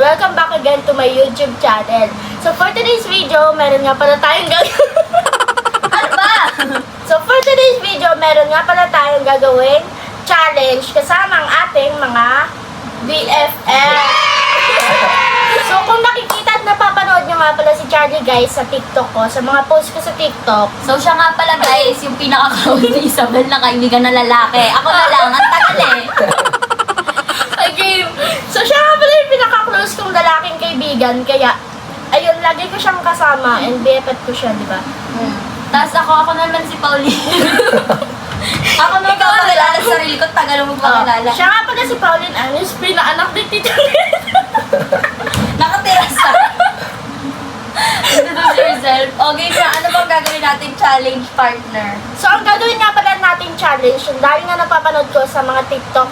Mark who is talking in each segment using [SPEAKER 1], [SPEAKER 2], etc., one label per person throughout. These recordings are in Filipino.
[SPEAKER 1] Welcome back again to my YouTube channel. So for today's video, meron nga pala tayong ano ba? So for today's video, meron nga pala tayong gagawin challenge kasama ang ating mga BFF. So kung nakikita at napapanood nyo nga pala si Charlie guys sa TikTok ko, sa mga post ko sa TikTok.
[SPEAKER 2] So siya nga pala guys, yung pinaka-close ni Isabel na kaibigan na lalaki. Ako na lang, ang tagal eh.
[SPEAKER 1] Okay. So siya nga pala yung pinaka-close kong lalaking kaibigan, kaya ayun, lagi ko siyang kasama and BFF ko siya, di ba?
[SPEAKER 2] Tapos ako naman si Pauline. Ako naman kakilala sa sarili ko, tagal mo magpakilala.
[SPEAKER 1] Siya nga pala si Pauline Anis, pinaanak ni Tito Red.
[SPEAKER 2] Nakatira sa... Introduce yourself. Okay na, ano bang gagawin natin challenge partner?
[SPEAKER 1] So ang gagawin nga pala nating challenge, dahil nga napapanood ko sa mga TikTok,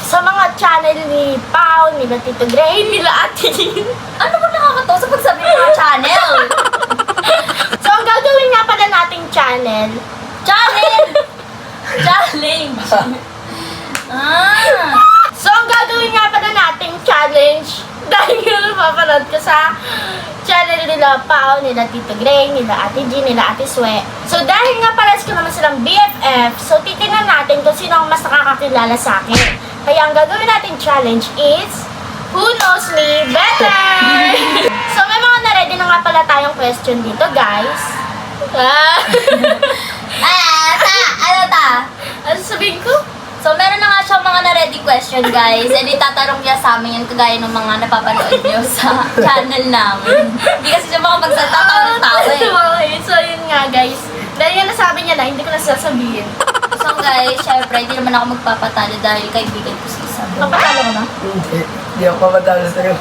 [SPEAKER 1] sa mga channel ni Pao, nila Tito Gray, nila Ate Lynn.
[SPEAKER 2] Ano ba nakakatawa sa pagsabi ng mga channel?
[SPEAKER 1] So ang gagawin nga pala nating channel,
[SPEAKER 2] Challenge! Challenge!
[SPEAKER 1] So ang gagawin nga pala nating challenge, dahil nga napapanood ko sa channel nila Pao, nila Tito Gray, nila Ate G, nila Ate Swe. So dahil nga pares ko naman silang BFF, so titignan natin kung sino ang mas nakakakilala sa akin. Kaya ang gagawin nating challenge is, who knows me better? So may mga na-ready na nga pala tayong question dito guys.
[SPEAKER 2] Ano ta?
[SPEAKER 1] Ano sabihin ko?
[SPEAKER 2] So, meron na nga siyang mga na-ready question, guys. And itatanong niya sa amin yan kagaya ng mga napapanood niyo sa channel namin. Hindi kasi siya makapagsalita, tawa-tawa eh.
[SPEAKER 1] Okay, so yun nga guys. Dahil nga nasabi niya na, hindi ko na sasabihin.
[SPEAKER 2] So, guys, syempre, hindi naman ako magpapatalo dahil kaibigan ko si Isabel.
[SPEAKER 1] Papatalo ko na?
[SPEAKER 3] Hindi ako mamadalo sa'yo.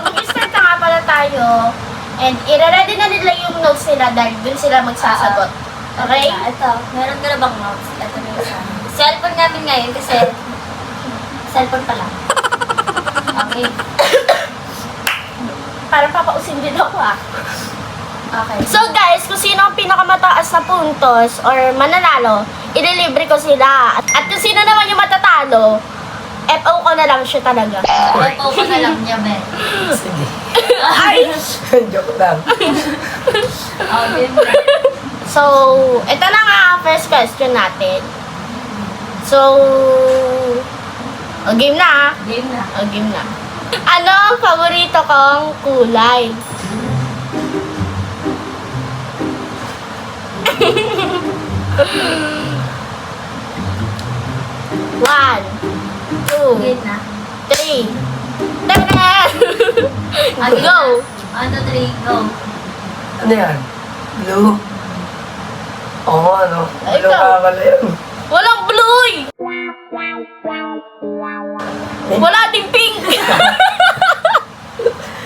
[SPEAKER 1] Mag-start na nga pala tayo. And i-ready na nila yung notes nila dahil dun sila magsasagot. Okay?
[SPEAKER 2] Ito, meron ka na bang notes? Ito na yung sa amin. Cellphone namin ngayon kasi cellphone pa lang. Okay.
[SPEAKER 1] Parang papausin din ako ah.
[SPEAKER 2] Okay.
[SPEAKER 1] So guys, kung sino ang pinakamataas na puntos or mananalo, ililibre ko sila. At kung sino naman yung matatalo, FO ko na lang siya talaga.
[SPEAKER 2] Opo ko na lang niya, Ben.
[SPEAKER 3] Sige.
[SPEAKER 1] Ay!
[SPEAKER 3] Joke lang.
[SPEAKER 2] Okay.
[SPEAKER 1] So, ito na nga ang first question natin. So, game na ah.
[SPEAKER 2] Game na.
[SPEAKER 1] Game na. Ano ang paborito kong kulay? One, two,
[SPEAKER 2] Game na.
[SPEAKER 1] three. Tara! Go!
[SPEAKER 2] 1, 2, 3, go.
[SPEAKER 3] Ano yan? Blue? Oo, ano?
[SPEAKER 1] Ay,
[SPEAKER 3] Blue
[SPEAKER 1] ikaw.
[SPEAKER 3] ka pala yun.
[SPEAKER 1] Walang blue! eh. Wala ding pink!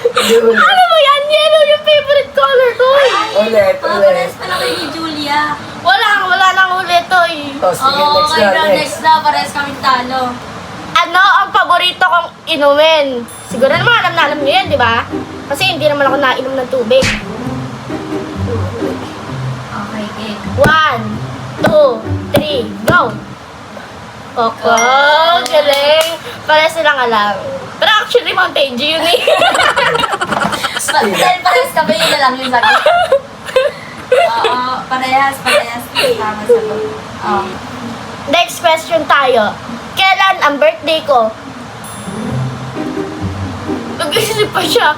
[SPEAKER 3] Blue.
[SPEAKER 1] Ano mo yan? Yellow yung favorite color ko eh.
[SPEAKER 3] Ulit,
[SPEAKER 2] Pares
[SPEAKER 3] ulit.
[SPEAKER 2] pa lang kayo ni Julia.
[SPEAKER 1] Wala nang ulit to eh.
[SPEAKER 3] Oh, sige,
[SPEAKER 2] Oo,
[SPEAKER 3] next
[SPEAKER 2] okay
[SPEAKER 3] na,
[SPEAKER 2] na,
[SPEAKER 3] next.
[SPEAKER 2] next na. Pares kami talo.
[SPEAKER 1] Ano ang paborito kong inumin? Siguro naman alam niyo yan, di ba? Kasi hindi naman ako nainom ng tubig.
[SPEAKER 2] Okay, game.
[SPEAKER 1] 1, 2, 3, go! Coco, galing. Para silang alam. Pero actually, Mountain Dew yun eh.
[SPEAKER 2] Dahil pares kami, yun na lang yung sagot. Oo, parehas. Tama sagot. Oo.
[SPEAKER 1] Next question tayo. Kailan ang birthday ko? Nag-isip pa siya.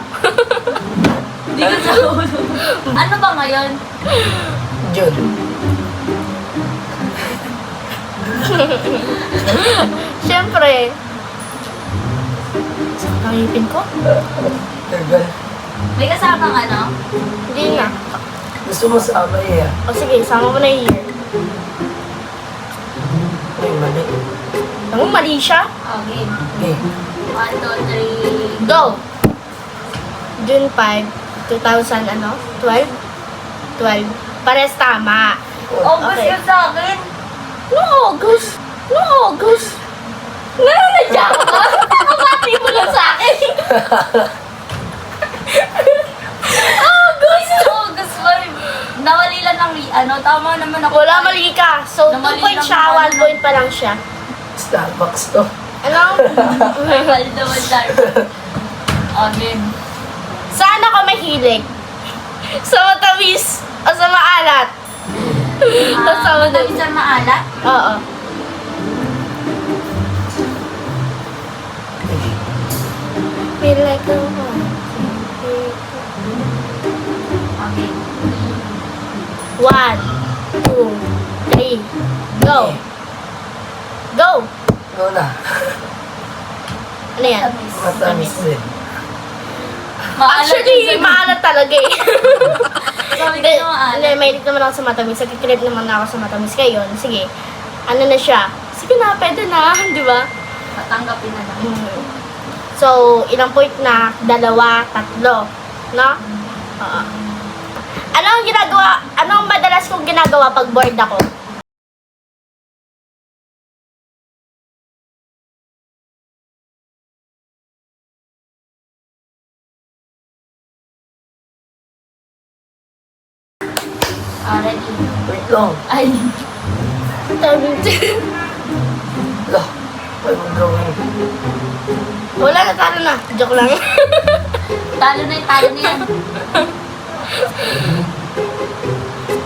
[SPEAKER 2] Hindi ko sagot. Ano ba ngayon?
[SPEAKER 3] June.
[SPEAKER 1] Siyempre. Saan pangipin ko?
[SPEAKER 3] Tagal.
[SPEAKER 2] May kasamang ano?
[SPEAKER 1] Hindi na.
[SPEAKER 3] Gusto mo sa amay ah.
[SPEAKER 1] O sige, sama mo na yung year.
[SPEAKER 3] Ay, mali.
[SPEAKER 1] Ano, mali siya?
[SPEAKER 2] Okay.
[SPEAKER 3] Okay.
[SPEAKER 2] 1, 2, 3.
[SPEAKER 1] Go! June 5, 2000, ano? 12? 12. Pares tama.
[SPEAKER 2] August
[SPEAKER 1] Okay.
[SPEAKER 2] yun sa akin.
[SPEAKER 1] No August! No August! Nananadya ka? Nakapati mo lang sa akin. August!
[SPEAKER 2] August 5. Nawali lang ng ano, tama naman ako.
[SPEAKER 1] Wala, mali ka. So, 2
[SPEAKER 2] Namali
[SPEAKER 1] point
[SPEAKER 2] lang
[SPEAKER 1] siya,
[SPEAKER 2] ako,
[SPEAKER 1] 1 point pa lang siya.
[SPEAKER 3] Starbucks to.
[SPEAKER 1] Anong?
[SPEAKER 2] Bal naman tayo. Okay.
[SPEAKER 1] Saan ako mahilig? Sa matamis o sa maalat? Sa
[SPEAKER 2] Tamis ang maalat?
[SPEAKER 1] Oo. Feel like a
[SPEAKER 2] Okay.
[SPEAKER 1] 1, 2, 3, go! Go!
[SPEAKER 3] Go na.
[SPEAKER 1] Ano yan?
[SPEAKER 3] Matamis din.
[SPEAKER 1] Actually, maalat talaga eh.
[SPEAKER 2] Sabi ko
[SPEAKER 1] Hindi,
[SPEAKER 2] na maalat.
[SPEAKER 1] hindi, mahilig naman ako sa matamis. Nagkikrib naman ako sa matamis ngayon. Sige, ano na siya? Sige na, pwede na, di ba?
[SPEAKER 2] Tatanggapin na lang.
[SPEAKER 1] So, ilang point na? 2, 3. No? Oo. Anong madalas kong ginagawa pag bored ako?
[SPEAKER 2] Ready?
[SPEAKER 3] Wait lang.
[SPEAKER 2] Ay.
[SPEAKER 3] Lah. May mag-drawing.
[SPEAKER 1] Wala na, talo na. Joke lang.
[SPEAKER 2] Talo na yan.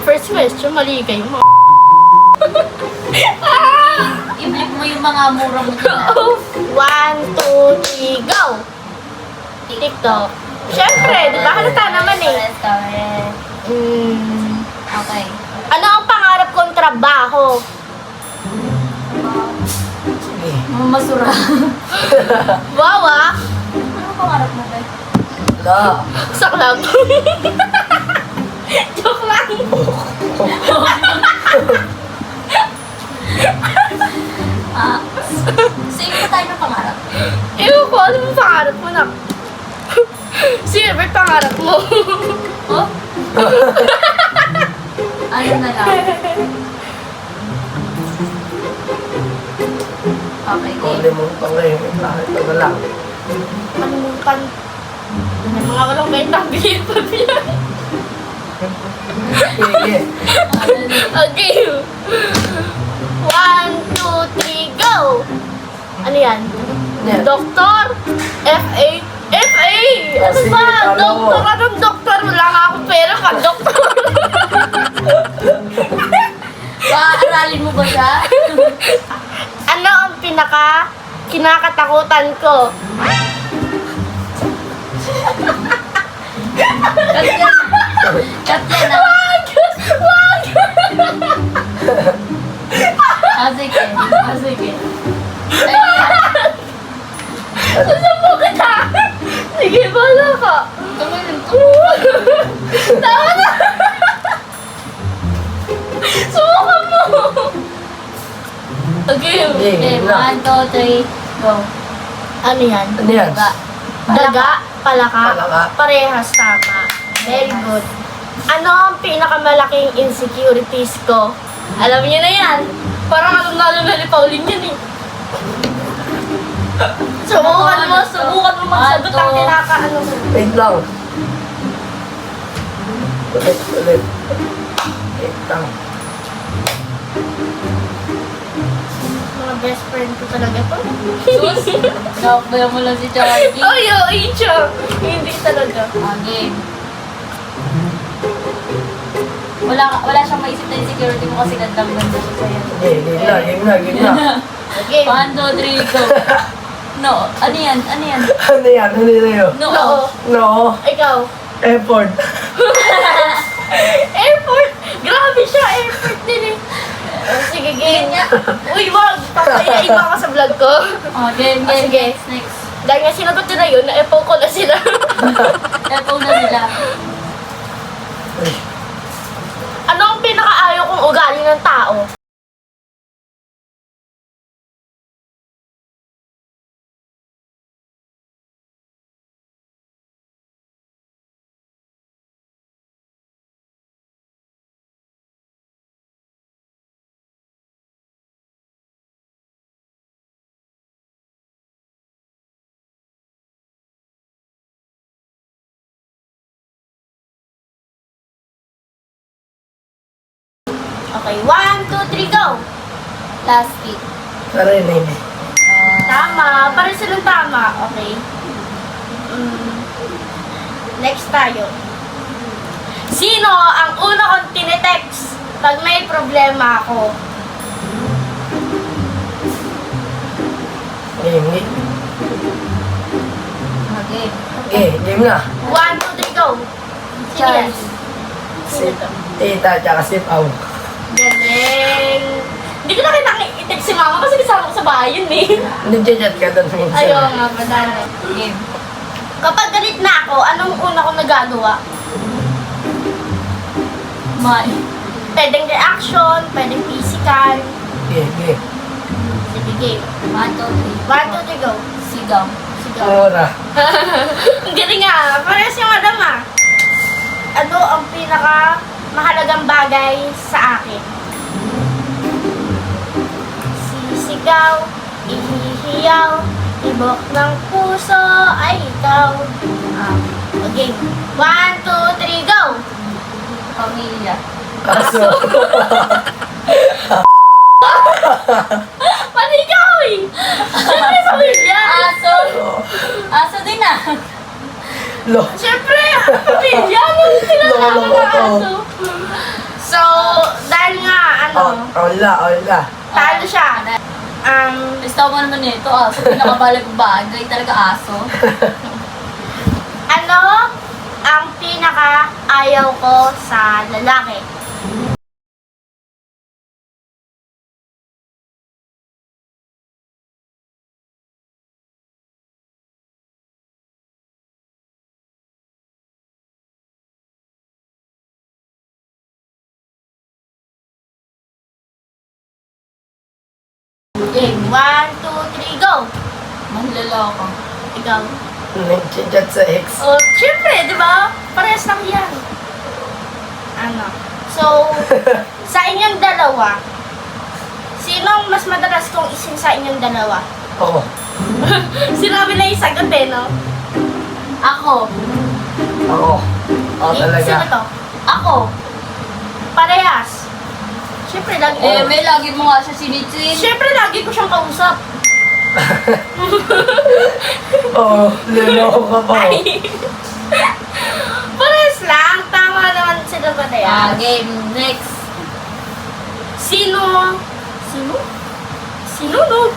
[SPEAKER 1] First question, mali kayo.
[SPEAKER 2] I-flip mo yung mga mura mo dyan.
[SPEAKER 1] 1, 2, 3, go! TikTok. Siyempre, di ba? Halata naman eh.
[SPEAKER 2] Correct. Okay.
[SPEAKER 1] Ano ang pangarap kong trabaho?
[SPEAKER 3] Sige.
[SPEAKER 2] Masura.
[SPEAKER 1] Wow ah!
[SPEAKER 2] Ano pangarap mo ba?
[SPEAKER 3] La.
[SPEAKER 1] Saklang. Joke lang.
[SPEAKER 2] Save mo tayo ng pangarap.
[SPEAKER 1] Ewan ko, ano yung pangarap mo na? Silver pangarap mo.
[SPEAKER 2] Oh? Ano na lang? Okay,
[SPEAKER 3] Kuli mo pa ngayon. Bakit na lang?
[SPEAKER 1] Kalimutan. May mga walang bentang bigay pa biyan.
[SPEAKER 3] Sige.
[SPEAKER 1] Okay. 1, 2, 3, go! Ano yan?
[SPEAKER 3] Yan.
[SPEAKER 1] Doktor? FA? FA!
[SPEAKER 3] Ah,
[SPEAKER 1] Ano
[SPEAKER 3] sige,
[SPEAKER 1] ba?
[SPEAKER 3] kala ko.
[SPEAKER 1] Doktor? Anong doktor? Wala nga akong pera ka, doktor.
[SPEAKER 2] Aralin mo ba siya?
[SPEAKER 1] Ano ang kinakatakutan ko?
[SPEAKER 2] Cut yan. Cut yan ah.
[SPEAKER 1] Wag!
[SPEAKER 2] Sige. Sige.
[SPEAKER 1] Susubo kita! Sige, bahala ka. Tama na! Subukan mo! Okay.
[SPEAKER 2] Okay, 1, 2, 3, go.
[SPEAKER 1] Ano yan?
[SPEAKER 3] Ano yan?
[SPEAKER 1] Daga, palaka,
[SPEAKER 3] Palaka.
[SPEAKER 1] parehas tama. Very good. Ano ang pinakamalaking insecurities ko? Alam niyo na yan. Parang nalunalo na ni Pauline yan eh. Subukan mo magsagot ang kinakaano mo.
[SPEAKER 3] Wait lang. Ulit. Wait lang.
[SPEAKER 1] Mga best friend ko talaga to.
[SPEAKER 2] Sus, nakakbayan mo lang si Charlie.
[SPEAKER 1] Ay, siya. Hindi talaga.
[SPEAKER 2] Game. Wala siyang maisip na insecurity mo kasi gandang-ganda siya sa'yo.
[SPEAKER 3] Game na.
[SPEAKER 1] Okay.
[SPEAKER 2] 1, 2, 3, go. No, ano yan?
[SPEAKER 3] Ano yan? Ano yun?
[SPEAKER 2] No.
[SPEAKER 1] Oo.
[SPEAKER 3] No.
[SPEAKER 1] Ikaw.
[SPEAKER 3] Effort.
[SPEAKER 1] Airport! Grabe siya, airport din eh. Sige, game. Uy, wag! Papayain mo ako sa vlog ko.
[SPEAKER 2] Game.
[SPEAKER 1] Sige.
[SPEAKER 2] Next.
[SPEAKER 1] Dahil nga sinagot nila yun, na-epo ko na sila.
[SPEAKER 2] Epo na nila.
[SPEAKER 1] Ano ang pinakaayaw kong ugali ng tao? Okay, 1, 2, 3, go!
[SPEAKER 2] Last week.
[SPEAKER 3] Narinig.
[SPEAKER 1] Tama. Para silang tama. Okay. Next tayo. Sino ang una kong tinetext pag may problema ako?
[SPEAKER 3] Game.
[SPEAKER 2] Okay.
[SPEAKER 3] Game na.
[SPEAKER 1] 1, 2, 3, go!
[SPEAKER 2] Charles.
[SPEAKER 3] Si Tita, tsaka si Pao.
[SPEAKER 1] Galing! Hindi ko na i-text si mama kasi kasama ko sa bahay yun eh.
[SPEAKER 3] Nag-chat ka doon minsan.
[SPEAKER 1] Ayaw nga, madami.
[SPEAKER 2] Game.
[SPEAKER 1] Kapag galit na ako, anong una kong nagagawa?
[SPEAKER 2] Mai.
[SPEAKER 1] Pwedeng reaction, pwedeng physical.
[SPEAKER 3] Game.
[SPEAKER 1] Sige, game.
[SPEAKER 2] 1, 2, 3.
[SPEAKER 1] 1, 2, 3, go.
[SPEAKER 2] Sigaw.
[SPEAKER 1] Sige.
[SPEAKER 3] Ora.
[SPEAKER 1] Ang galing nga. Parehas yung madam ah. Ano ang pinaka mahalagang bagay sa akin? Sisigaw, ihihiyaw, tibok ng puso ay ikaw. Okay. 1, 2, 3, go!
[SPEAKER 2] Pamilya.
[SPEAKER 3] Aso.
[SPEAKER 1] Pati ikaw eh! Siyempre pamilya!
[SPEAKER 2] Aso. Aso din ah.
[SPEAKER 3] Lo.
[SPEAKER 1] Siyempre, pamilya! Ano sinasama
[SPEAKER 3] Lolo
[SPEAKER 1] ng
[SPEAKER 3] ko to.
[SPEAKER 1] aso? So, dahil nga,
[SPEAKER 3] Ola.
[SPEAKER 1] talo siya.
[SPEAKER 2] Gusto mo naman nito, aso. Pinakabalag bagay talaga aso.
[SPEAKER 1] Ano ang pinaka ayaw ko sa lalaki?
[SPEAKER 2] Game.
[SPEAKER 1] 1, 2, 3, go!
[SPEAKER 2] Manloloko.
[SPEAKER 1] Ikaw.
[SPEAKER 3] Nag-chat sa ex.
[SPEAKER 1] Oh, syempre, di ba? Parehas lang yan. Ano? So, sa inyong dalawa, sinong mas madalas kong isin sa inyong dalawa?
[SPEAKER 3] Ako.
[SPEAKER 1] Sinabi na yung sagot eh, no?
[SPEAKER 2] Ako.
[SPEAKER 3] Ako
[SPEAKER 1] Sino
[SPEAKER 3] talaga.
[SPEAKER 1] to?
[SPEAKER 2] Ako.
[SPEAKER 1] Parehas. Syempre, lagi
[SPEAKER 2] May lagi mo nga siya sinitsin.
[SPEAKER 1] Syempre, lagi ko siyang kausap.
[SPEAKER 3] Oo, liloko ka pa.
[SPEAKER 1] Ay. Parehas lang. Tama naman sila parehas.
[SPEAKER 2] Game. Next.
[SPEAKER 1] Sino? Sinunog.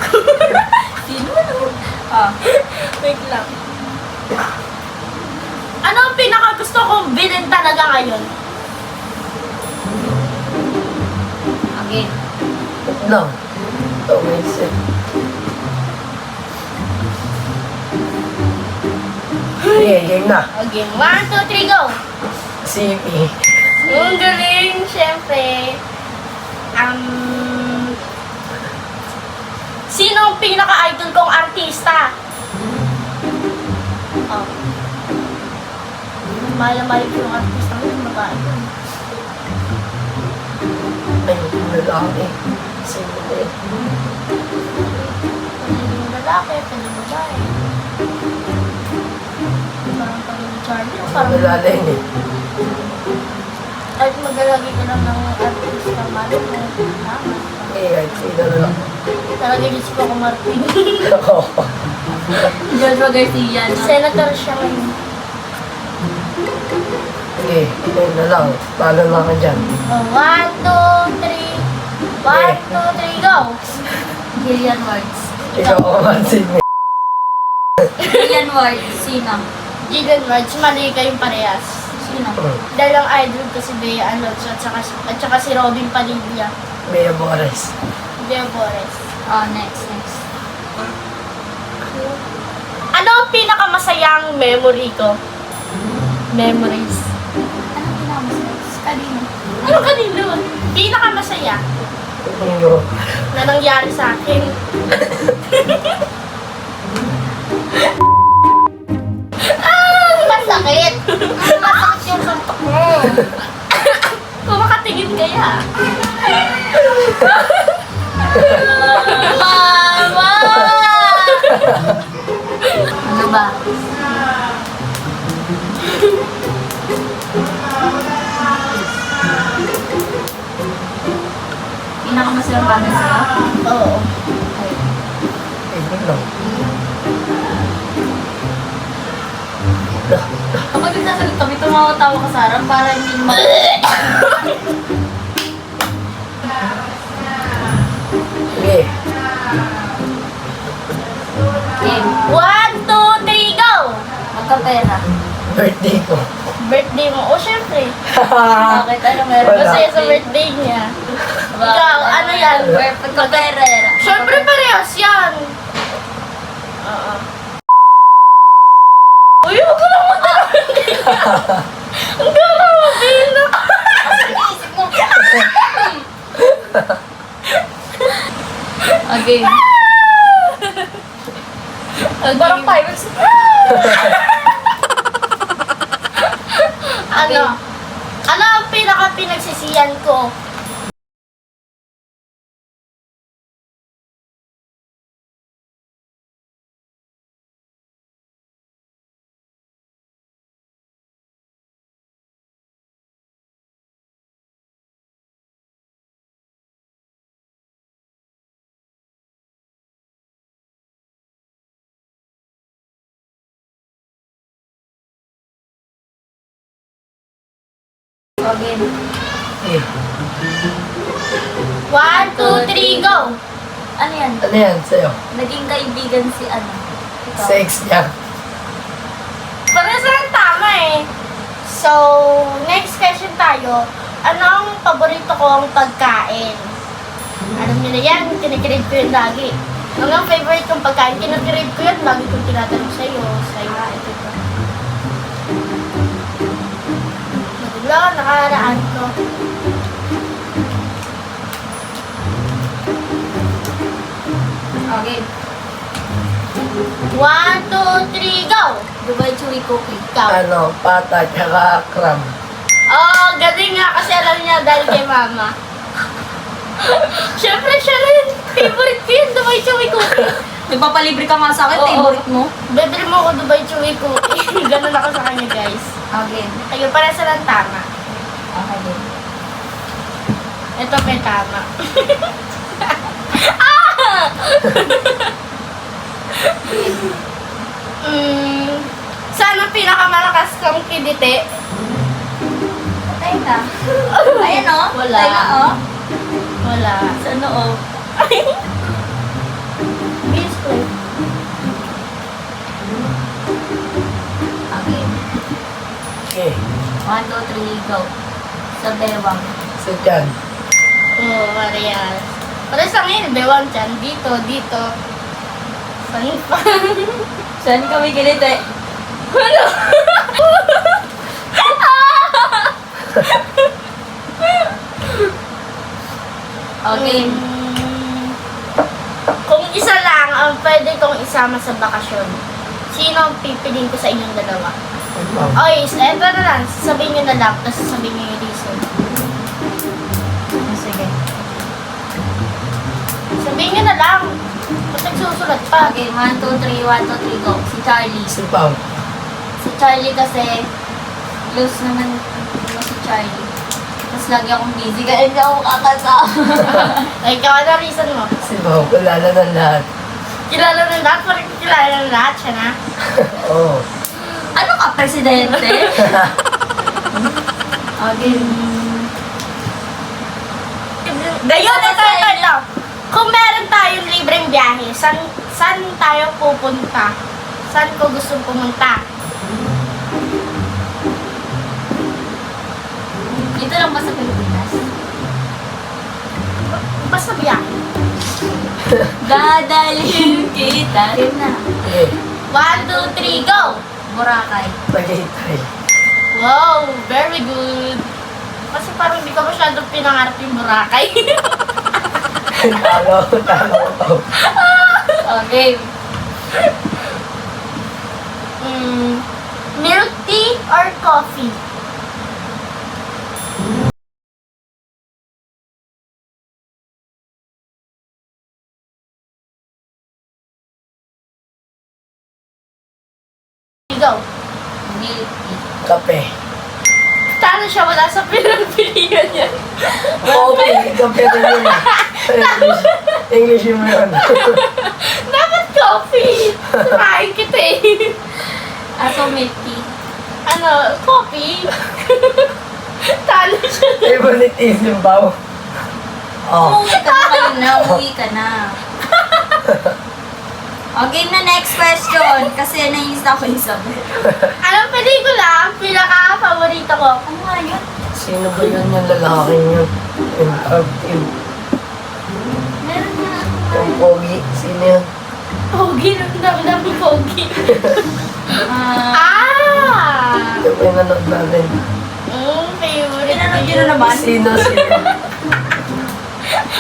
[SPEAKER 2] Sinunog.
[SPEAKER 1] Wait lang. Ano ang pinakagusto kong bilhin talaga ngayon?
[SPEAKER 2] Game.
[SPEAKER 3] No. Ito, may set. Game na.
[SPEAKER 1] Okay, 1, 2, 3, go!
[SPEAKER 3] CP.
[SPEAKER 1] Ang galing, syempre. Sino ang pinaka-idol kong artista? Oh. Mahal ko yung artista mo, yung babae ko.
[SPEAKER 3] Ay, lalaki. CP.
[SPEAKER 1] Pwede yung lalaki, pwede yung babae. Parang pang Charlie, parang
[SPEAKER 3] Malalim eh.
[SPEAKER 1] kahit maglalagay ka lang ng artista, malo mo. Tama.
[SPEAKER 3] Eh, sino na lang.
[SPEAKER 1] Talaga gusto ko kung Martin.
[SPEAKER 3] Ako.
[SPEAKER 2] Joshua Garcia. No?
[SPEAKER 1] Senator siya ngayon.
[SPEAKER 3] Sige, ito na lang. Paano lang ka dyan?
[SPEAKER 1] 1, 2, 3. 1, 2, 3, go!
[SPEAKER 2] Gillian Wards.
[SPEAKER 3] Ikaw ako mansin mo.
[SPEAKER 2] Gillian Wards. Sino?
[SPEAKER 1] Jillian March, mali kayong parehas.
[SPEAKER 2] Sino?
[SPEAKER 1] Dahil ang idol ko si Bea Alonso at saka si Robin Padilla.
[SPEAKER 3] Bea Bores.
[SPEAKER 1] Bea Bores.
[SPEAKER 2] Next.
[SPEAKER 1] Ano ang pinakamasayang memory ko? Memories.
[SPEAKER 2] Anong pinakamasaya? Kanino?
[SPEAKER 1] Ano kanino? Pinakamasaya
[SPEAKER 3] Ano?
[SPEAKER 1] na nangyari sa akin.
[SPEAKER 2] Masakit. Masakit yung suntok mo.
[SPEAKER 1] Kung makatingin kaya.
[SPEAKER 2] Mama! Ano ba? Pinakamasayang bagay sa'yo?
[SPEAKER 1] Oo.
[SPEAKER 3] Yun lang.
[SPEAKER 2] Kapag nagsasagot kami, tumawa-tawa ka sa harap para hindi mo...
[SPEAKER 3] Sige.
[SPEAKER 2] Game.
[SPEAKER 1] 1, 2, 3, go!
[SPEAKER 2] Magkapera.
[SPEAKER 3] Birthday ko.
[SPEAKER 1] Birthday mo. O, syempre.
[SPEAKER 2] Bakit? Ano meron?
[SPEAKER 3] Wala.
[SPEAKER 1] Masaya sa birthday niya. Ikaw, ano yan?
[SPEAKER 2] Magkapera.
[SPEAKER 1] Syempre parehas yan. Oo. Uy, huwag ka lang magdala. Ang gala mo, Bino.
[SPEAKER 2] Isip mo. Okay. Parang pirates.
[SPEAKER 1] Ano? Ano ang pinaka-pinagsisiyan ko?
[SPEAKER 2] Okay.
[SPEAKER 3] Sige.
[SPEAKER 1] 1, 2, 3, go!
[SPEAKER 2] Ano yan?
[SPEAKER 3] Ano yan sa'yo?
[SPEAKER 2] Naging kaibigan si ano? Ikaw.
[SPEAKER 3] Sex niya.
[SPEAKER 1] Parehas lang tama eh. So, next question tayo. Ano ang paborito kong pagkain? Alam niyo na yan, kinikrave ko yun lagi. Ano ang favorite kong pagkain? Kinikrave ko yun, lagi kong tinatanong sa'yo. Ito. Wala, nakaraan ko.
[SPEAKER 2] Okay.
[SPEAKER 1] 1, 2, 3, go!
[SPEAKER 2] Dubai Chewy Cookie.
[SPEAKER 1] Ikaw.
[SPEAKER 3] Ano, pata, tsaka crab.
[SPEAKER 1] Oh, galing nga kasi alam niya dahil kay mama. Siyempre siya rin. Favorite ko yun, Dubai Chewy Cookie.
[SPEAKER 2] Nagpapalibre ka nga sa akin,
[SPEAKER 1] Oo.
[SPEAKER 2] favorite mo?
[SPEAKER 1] Bebili mo ako Dubai Chewy Cookie. Ganun ako sa kanya, guys.
[SPEAKER 2] Okay.
[SPEAKER 1] Ayun, para sa lang tama.
[SPEAKER 2] Okay din.
[SPEAKER 1] Ito may tama. Saan ang pinakamalakas kang kidite?
[SPEAKER 2] Patay na. Ayan o.
[SPEAKER 1] Wala.
[SPEAKER 2] Patay na o.
[SPEAKER 1] Wala.
[SPEAKER 2] Sa noo.
[SPEAKER 1] Miss ko.
[SPEAKER 2] Okay.
[SPEAKER 3] Okay.
[SPEAKER 2] 1, 2, 3, go. Sa bewang.
[SPEAKER 3] Sa dyan.
[SPEAKER 1] Oo, Marias. Para sa ngayon, bewang dyan. Dito, dito. Saan pa?
[SPEAKER 2] Saan kami galit eh?
[SPEAKER 1] Ano?
[SPEAKER 2] Okay.
[SPEAKER 1] Kung isa lang ang pwede kong isama sa bakasyon, sino ang pipiliin ko sa inyong dalawa? Okay, eto na lang. Sasabihin nyo na lang, tapos sasabihin nyo yung reason.
[SPEAKER 2] Sige.
[SPEAKER 1] Sabihin nyo na lang. Ba't nagsusulat pa?
[SPEAKER 2] Okay, 1, 2, 3, 1, 2, 3, go. Si Charlie.
[SPEAKER 3] Si Pao.
[SPEAKER 2] Si Charlie kasi close naman mo si Charlie. Tapos lagi akong busy kaya hindi ako kakasama.
[SPEAKER 1] Ay, ikaw ano reason mo?
[SPEAKER 3] Si Pao, kilala ng lahat.
[SPEAKER 1] Kilala ng lahat, parang kilala ng lahat siya na.
[SPEAKER 3] Oo.
[SPEAKER 2] Ano ka, presidente? Okay.
[SPEAKER 1] Dayon, ito. Kung meron tayong libreng biyahe, saan tayo pupunta? Saan ko gusto pumunta?
[SPEAKER 2] Dito lang ba sa Pilipinas?
[SPEAKER 1] Basta biyahe.
[SPEAKER 2] Dadalhin kita. Yun na.
[SPEAKER 3] Okay.
[SPEAKER 1] 1, 2, 3, go!
[SPEAKER 2] Boracay.
[SPEAKER 3] Tagaytay.
[SPEAKER 1] Wow, very good. Kasi parang hindi ka masyadong pinangarap yung Boracay.
[SPEAKER 3] Talo ko.
[SPEAKER 2] Okay.
[SPEAKER 1] Milk tea or coffee? Go.
[SPEAKER 2] Milk tea.
[SPEAKER 3] Kape.
[SPEAKER 1] Sana siya wala sa pinagpilihan niya.
[SPEAKER 3] Okay, kape rin yun. English. English yun mo yun.
[SPEAKER 1] Dapat ko Shopee. Talo siya.
[SPEAKER 3] Favorite isimpaw. Oh.
[SPEAKER 2] Umuwi ka na ngayon na. Umuwi ka na. Okay na, next question. Kasi nainis ako Isabel.
[SPEAKER 1] Anong pelikula ang pinaka-favorito ko?
[SPEAKER 2] Ano nga yun?
[SPEAKER 3] Sino ba yun yung lalaking yun? Yung
[SPEAKER 2] Meron na.
[SPEAKER 3] yung pogi. Sino yun?
[SPEAKER 1] Pogi, nagdami pogi.
[SPEAKER 2] Ah,
[SPEAKER 3] Yung may nanood natin.
[SPEAKER 1] Favorite.
[SPEAKER 2] pinanood yun na naman.
[SPEAKER 3] Sino?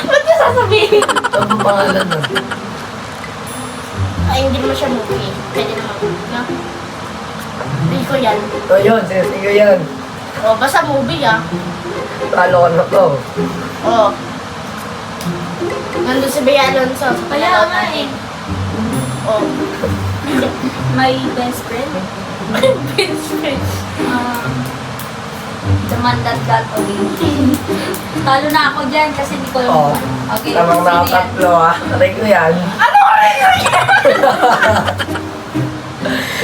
[SPEAKER 1] Ba't ka sasabihin?
[SPEAKER 3] Ano pangalan nun?
[SPEAKER 1] Ay, hindi naman siya movie. Pwede naman. No? Hindi ko yan.
[SPEAKER 3] O yun, sige yan.
[SPEAKER 1] O, basta movie ah.
[SPEAKER 3] Talo ka na to.
[SPEAKER 1] O. Nandun si Bea Alonso.
[SPEAKER 2] Kaya nga eh.
[SPEAKER 1] O.
[SPEAKER 2] My best friend.
[SPEAKER 1] Best friend.
[SPEAKER 2] The man that got away. Talo na ako dyan kasi hindi ko alam.
[SPEAKER 3] Oo.
[SPEAKER 2] Okay,
[SPEAKER 3] Tamang
[SPEAKER 2] sino yan?
[SPEAKER 3] nakatatlo ah. Aray ko yan.
[SPEAKER 1] Ano ko rin yun?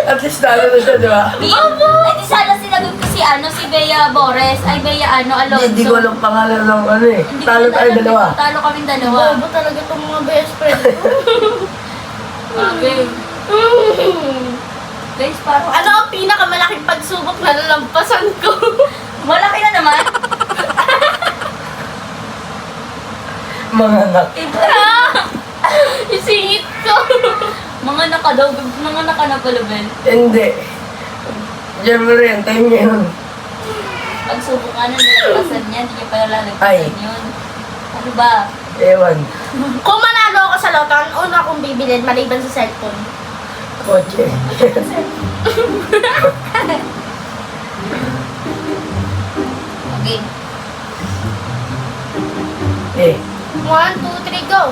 [SPEAKER 3] At least talo na siya, di ba?
[SPEAKER 2] Ay, di sana sinagot ko si si Bea Bores. Ay, Bea Alonso.
[SPEAKER 3] Hindi ko alam pangalan ng ano eh.
[SPEAKER 2] Hindi ko
[SPEAKER 3] Talo
[SPEAKER 2] rin
[SPEAKER 3] tayo
[SPEAKER 2] alam,
[SPEAKER 3] dalawa.
[SPEAKER 2] Talo kaming dalawa.
[SPEAKER 1] Bobo talaga itong mga best friend.
[SPEAKER 2] Okay. Guys, parang
[SPEAKER 1] Ano ang pinakamalaking pagsubok na nalampasan ko?
[SPEAKER 2] malaki na naman.
[SPEAKER 3] Mga anak.
[SPEAKER 1] Isingit ko.
[SPEAKER 2] Mga naka na pala, Ben.
[SPEAKER 3] Hindi. Siyempre rin, time niya yun.
[SPEAKER 2] Pagsubok ka na nilalabasan niya, hindi niya pala
[SPEAKER 3] Ay.
[SPEAKER 2] lalagpasan yun. Ano ba?
[SPEAKER 3] Ewan.
[SPEAKER 1] Kung manalo ako sa loto, ang una kong bibilin maliban sa cellphone.
[SPEAKER 3] Kotse.
[SPEAKER 2] Okay.
[SPEAKER 3] Eh,
[SPEAKER 1] 1, 2, 3, go.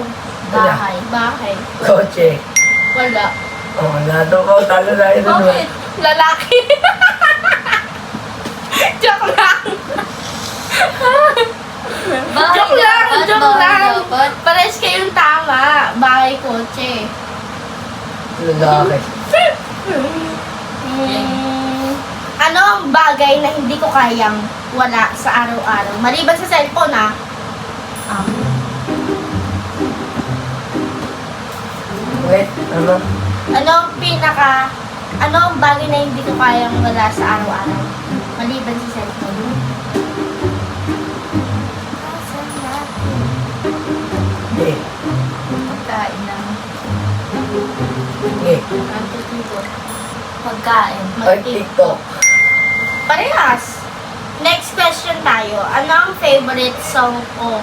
[SPEAKER 2] Bahay.
[SPEAKER 1] Bahay.
[SPEAKER 3] kotse.
[SPEAKER 1] Wala.
[SPEAKER 3] Oh, nato ko. Talo na yun.
[SPEAKER 2] Bakit?
[SPEAKER 1] Lalaki. Joke lang.
[SPEAKER 2] Bahay
[SPEAKER 1] Joke lang.
[SPEAKER 2] dapat,
[SPEAKER 1] Joke
[SPEAKER 2] bahay
[SPEAKER 1] lang.
[SPEAKER 2] dapat.
[SPEAKER 1] Pares kayong tama. Bahay, kotse.
[SPEAKER 3] Lalaki.
[SPEAKER 1] Ano ang bagay na hindi ko kayang wala sa araw-araw? Maliban sa cellphone, ah.
[SPEAKER 3] Wait, ano?
[SPEAKER 1] Ano ang bagay na hindi ko kayang wala sa araw-araw? Maliban sa cellphone.
[SPEAKER 3] Eh,
[SPEAKER 2] Pagkain lang.
[SPEAKER 3] eh.
[SPEAKER 2] Pagkain.
[SPEAKER 3] Ay, TikTok.
[SPEAKER 1] Parehas. Next question tayo. Ano ang favorite song ko?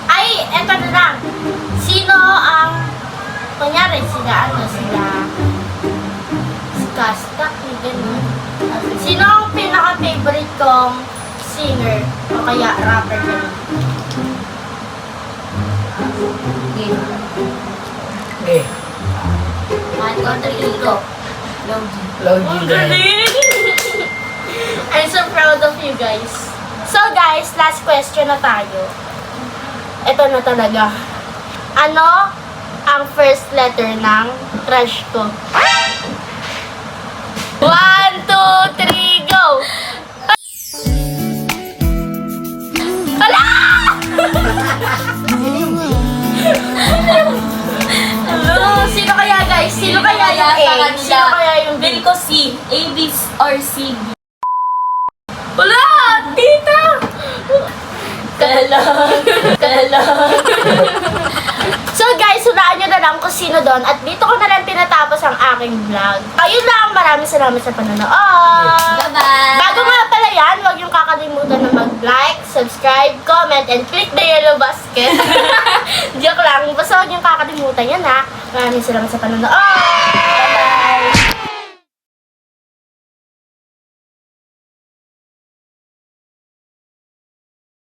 [SPEAKER 1] Ay, eto na lang. Sino ang, kunyari, sila, si Kastak, gano'n. Sino ang pinaka-favorite kong singer o kaya rapper gano'n?
[SPEAKER 2] Okay.
[SPEAKER 3] Eh,
[SPEAKER 2] 1, 2, 3, go. Logi.
[SPEAKER 3] Logi
[SPEAKER 1] Ang
[SPEAKER 3] din.
[SPEAKER 1] galing! I'm so proud of you guys. So guys, last question na tayo. Ito na talaga. Ano ang first letter ng crush ko? 1, 2, 3, go! Hala! So, sino kaya guys? Sino kaya yung A? Sino kaya yung B?
[SPEAKER 2] Bili ko C. A, B, or C, B.
[SPEAKER 1] Wala! Tita!
[SPEAKER 2] Kala.
[SPEAKER 1] So guys, hulaan nyo na lang kung sino doon at dito ko na lang tinatapos ang aking vlog. Ayun lang, maraming salamat sa panonood.
[SPEAKER 2] Bye-bye.
[SPEAKER 1] Bago nga pala yan, huwag yung kakalimutan na mag-like, subscribe, comment, and click the yellow basket. Joke lang, basta huwag yung kakalimutan yan ha. Maraming salamat sa panonood.